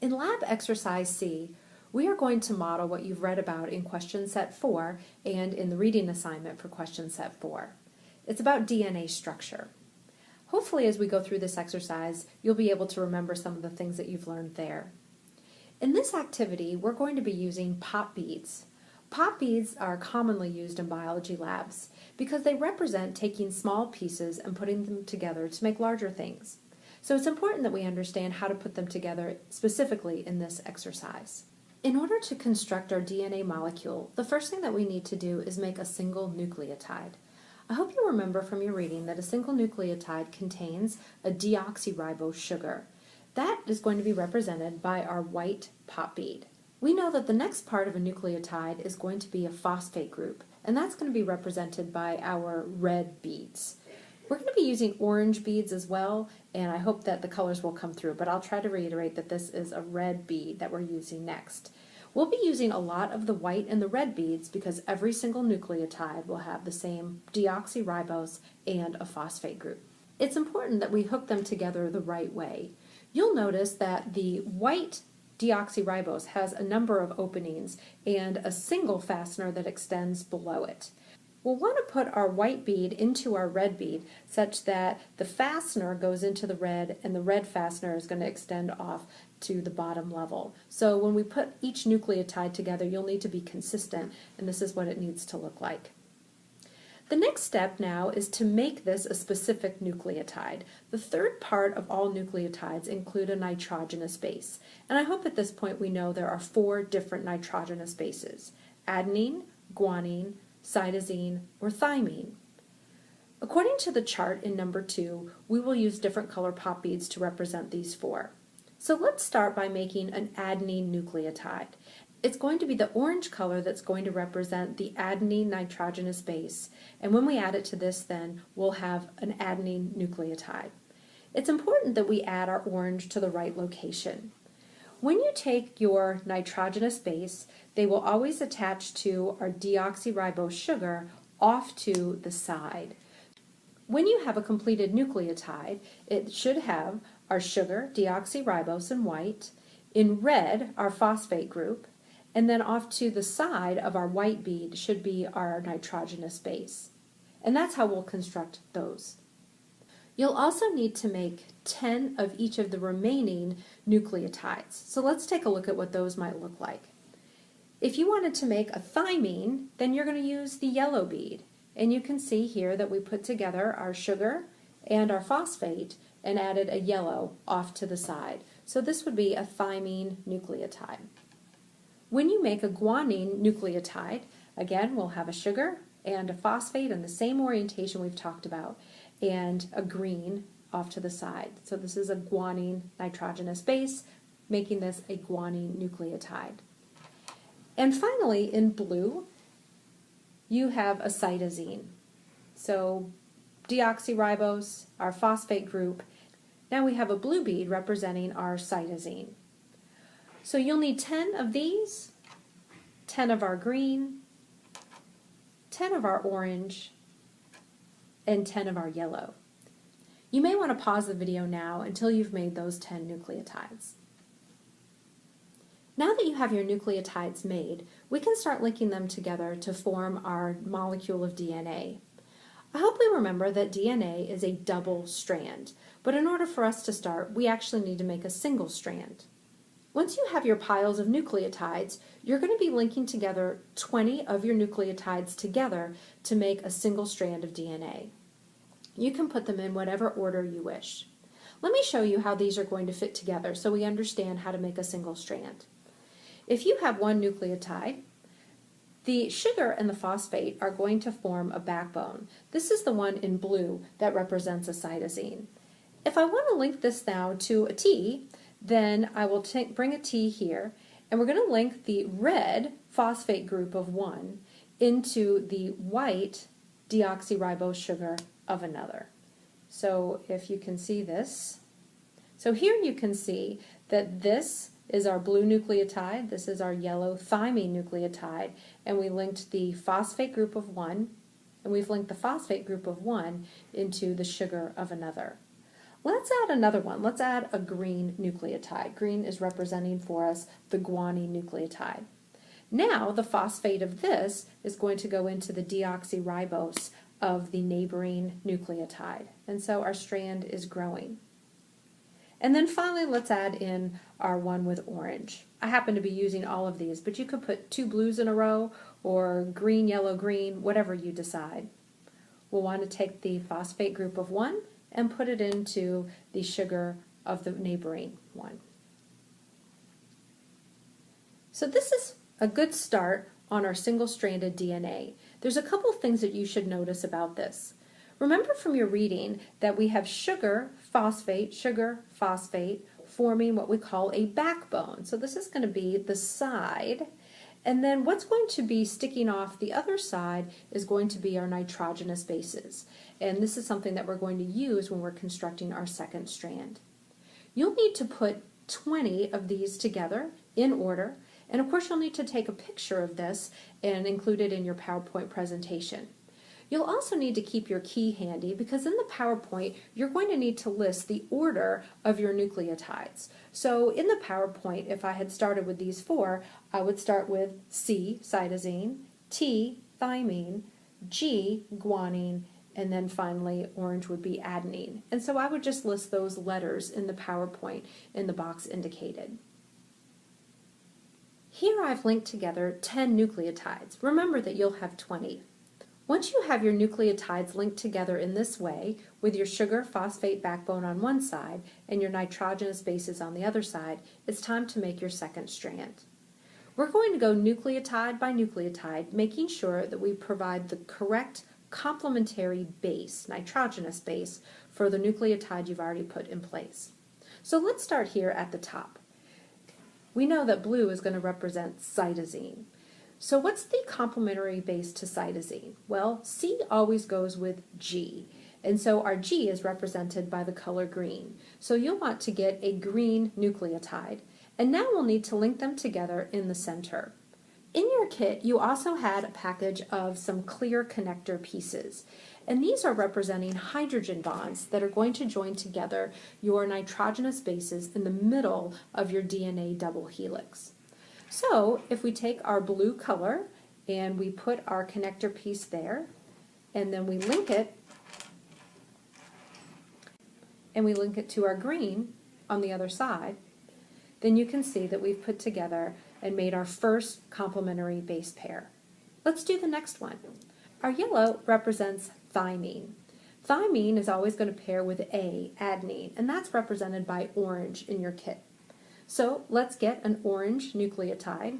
In lab exercise C, we are going to model what you've read about in question set 4 and in the reading assignment for question set 4. It's about DNA structure. Hopefully as we go through this exercise, you'll be able to remember some of the things that you've learned there. In this activity, we're going to be using pop beads. Pop beads are commonly used in biology labs because they represent taking small pieces and putting them together to make larger things. So it's important that we understand how to put them together specifically in this exercise. In order to construct our DNA molecule, the first thing that we need to do is make a single nucleotide. I hope you remember from your reading that a single nucleotide contains a deoxyribose sugar. That is going to be represented by our white pop bead. We know that the next part of a nucleotide is going to be a phosphate group, and that's going to be represented by our red beads. We're going to be using orange beads as well, and I hope that the colors will come through, but I'll try to reiterate that this is a red bead that we're using next. We'll be using a lot of the white and the red beads because every single nucleotide will have the same deoxyribose and a phosphate group. It's important that we hook them together the right way. You'll notice that the white deoxyribose has a number of openings and a single fastener that extends below it. We'll want to put our white bead into our red bead such that the fastener goes into the red and the red fastener is going to extend off to the bottom level. So when we put each nucleotide together, you'll need to be consistent, and this is what it needs to look like. The next step now is to make this a specific nucleotide. The third part of all nucleotides include a nitrogenous base, and I hope at this point we know there are 4 different nitrogenous bases: adenine, guanine, cytosine, or thymine. According to the chart in number 2, we will use different color pop beads to represent these 4. So let's start by making an adenine nucleotide. It's going to be the orange color that's going to represent the adenine nitrogenous base, and when we add it to this, then we'll have an adenine nucleotide. It's important that we add our orange to the right location. When you take your nitrogenous base, they will always attach to our deoxyribose sugar off to the side. When you have a completed nucleotide, it should have our sugar, deoxyribose in white, in red, our phosphate group, and then off to the side of our white bead should be our nitrogenous base. And that's how we'll construct those. You'll also need to make 10 of each of the remaining nucleotides. So let's take a look at what those might look like. If you wanted to make a thymine, then you're going to use the yellow bead. And you can see here that we put together our sugar and our phosphate and added a yellow off to the side. So this would be a thymine nucleotide. When you make a guanine nucleotide, again, we'll have a sugar and a phosphate in the same orientation we've talked about, and a green off to the side. So this is a guanine nitrogenous base, making this a guanine nucleotide. And finally, in blue, you have a cytosine. So deoxyribose, our phosphate group. Now we have a blue bead representing our cytosine. So you'll need 10 of these, 10 of our green, 10 of our orange, and 10 of our yellow. You may want to pause the video now until you've made those 10 nucleotides. Now that you have your nucleotides made, we can start linking them together to form our molecule of DNA. I hope we remember that DNA is a double strand, but in order for us to start, we actually need to make a single strand. Once you have your piles of nucleotides, you're going to be linking together 20 of your nucleotides together to make a single strand of DNA. You can put them in whatever order you wish. Let me show you how these are going to fit together so we understand how to make a single strand. If you have one nucleotide, the sugar and the phosphate are going to form a backbone. This is the one in blue that represents a cytosine. If I want to link this now to a T, then I will bring a T here, and we're going to link the red phosphate group of 1 into the white deoxyribose sugar of another. So if you can see this, so here you can see that this is our blue nucleotide, this is our yellow thymine nucleotide, and we linked the phosphate group of 1, and we've linked the phosphate group of 1 into the sugar of another. Let's add another one. Let's add a green nucleotide. Green is representing for us the guanine nucleotide. Now the phosphate of this is going to go into the deoxyribose of the neighboring nucleotide. And so our strand is growing. And then finally, let's add in our one with orange. I happen to be using all of these, but you could put 2 blues in a row or green, yellow, green, whatever you decide. We'll want to take the phosphate group of 1 and put it into the sugar of the neighboring one. So this is a good start on our single-stranded DNA. There's a couple things that you should notice about this. Remember from your reading that we have sugar, phosphate, forming what we call a backbone. So this is going to be the side, and then what's going to be sticking off the other side is going to be our nitrogenous bases. And this is something that we're going to use when we're constructing our second strand. You'll need to put 20 of these together in order, and of course you'll need to take a picture of this and include it in your PowerPoint presentation. You'll also need to keep your key handy because in the PowerPoint you're going to need to list the order of your nucleotides. So in the PowerPoint, if I had started with these 4, I would start with C, cytosine, T, thymine, G, guanine, and then finally orange would be adenine. And so I would just list those letters in the PowerPoint in the box indicated. Here I've linked together 10 nucleotides. Remember that you'll have 20. Once you have your nucleotides linked together in this way, with your sugar-phosphate backbone on one side and your nitrogenous bases on the other side, it's time to make your second strand. We're going to go nucleotide by nucleotide, making sure that we provide the correct complementary base, nitrogenous base, for the nucleotide you've already put in place. So let's start here at the top. We know that blue is going to represent cytosine. So what's the complementary base to cytosine? Well, C always goes with G, and so our G is represented by the color green. So you'll want to get a green nucleotide, and now we'll need to link them together in the center. In your kit, you also had a package of some clear connector pieces, and these are representing hydrogen bonds that are going to join together your nitrogenous bases in the middle of your DNA double helix. So if we take our blue color and we put our connector piece there, and then we link it, to our green on the other side, then you can see that we've put together and made our first complementary base pair. Let's do the next one. Our yellow represents thymine. Thymine is always going to pair with A, adenine, and that's represented by orange in your kit. So let's get an orange nucleotide.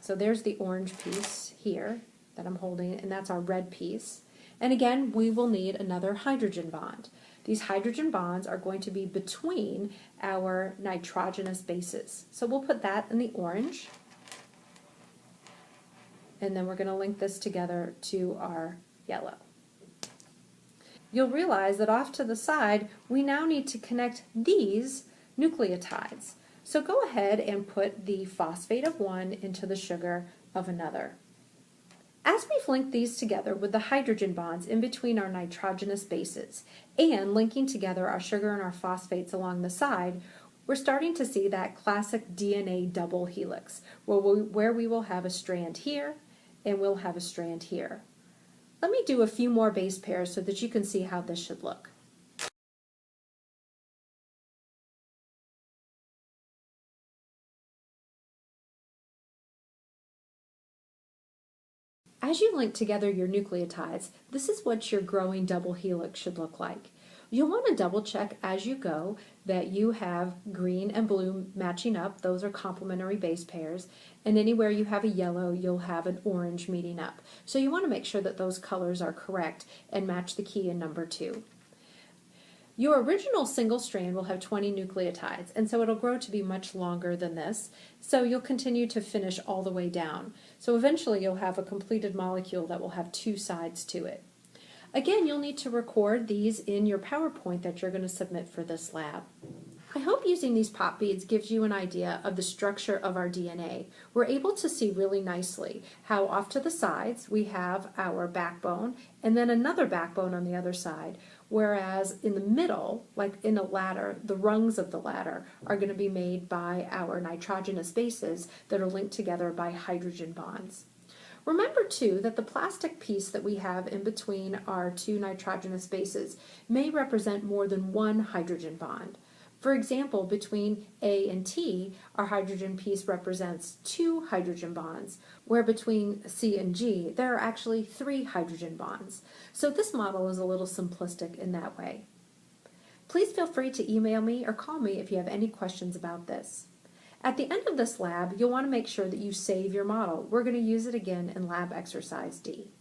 So there's the orange piece here that I'm holding, and that's our red piece. And again, we will need another hydrogen bond. These hydrogen bonds are going to be between our nitrogenous bases. So we'll put that in the orange, and then we're going to link this together to our yellow. You'll realize that off to the side, we now need to connect these nucleotides. So go ahead and put the phosphate of one into the sugar of another. As we've linked these together with the hydrogen bonds in between our nitrogenous bases and linking together our sugar and our phosphates along the side, we're starting to see that classic DNA double helix where we will have a strand here and we'll have a strand here. Let me do a few more base pairs so that you can see how this should look. As you link together your nucleotides, this is what your growing double helix should look like. You'll want to double check as you go that you have green and blue matching up. Those are complementary base pairs. And anywhere you have a yellow, you'll have an orange meeting up. So you want to make sure that those colors are correct and match the key in number 2. Your original single strand will have 20 nucleotides, and so it'll grow to be much longer than this. So you'll continue to finish all the way down. So eventually you'll have a completed molecule that will have 2 sides to it. Again, you'll need to record these in your PowerPoint that you're going to submit for this lab. I hope using these pop beads gives you an idea of the structure of our DNA. We're able to see really nicely how off to the sides we have our backbone and then another backbone on the other side, whereas in the middle, like in a ladder, the rungs of the ladder are going to be made by our nitrogenous bases that are linked together by hydrogen bonds. Remember too that the plastic piece that we have in between our two nitrogenous bases may represent more than one hydrogen bond. For example, between A and T, our hydrogen piece represents 2 hydrogen bonds, where between C and G, there are actually 3 hydrogen bonds. So this model is a little simplistic in that way. Please feel free to email me or call me if you have any questions about this. At the end of this lab, you'll want to make sure that you save your model. We're going to use it again in lab exercise D.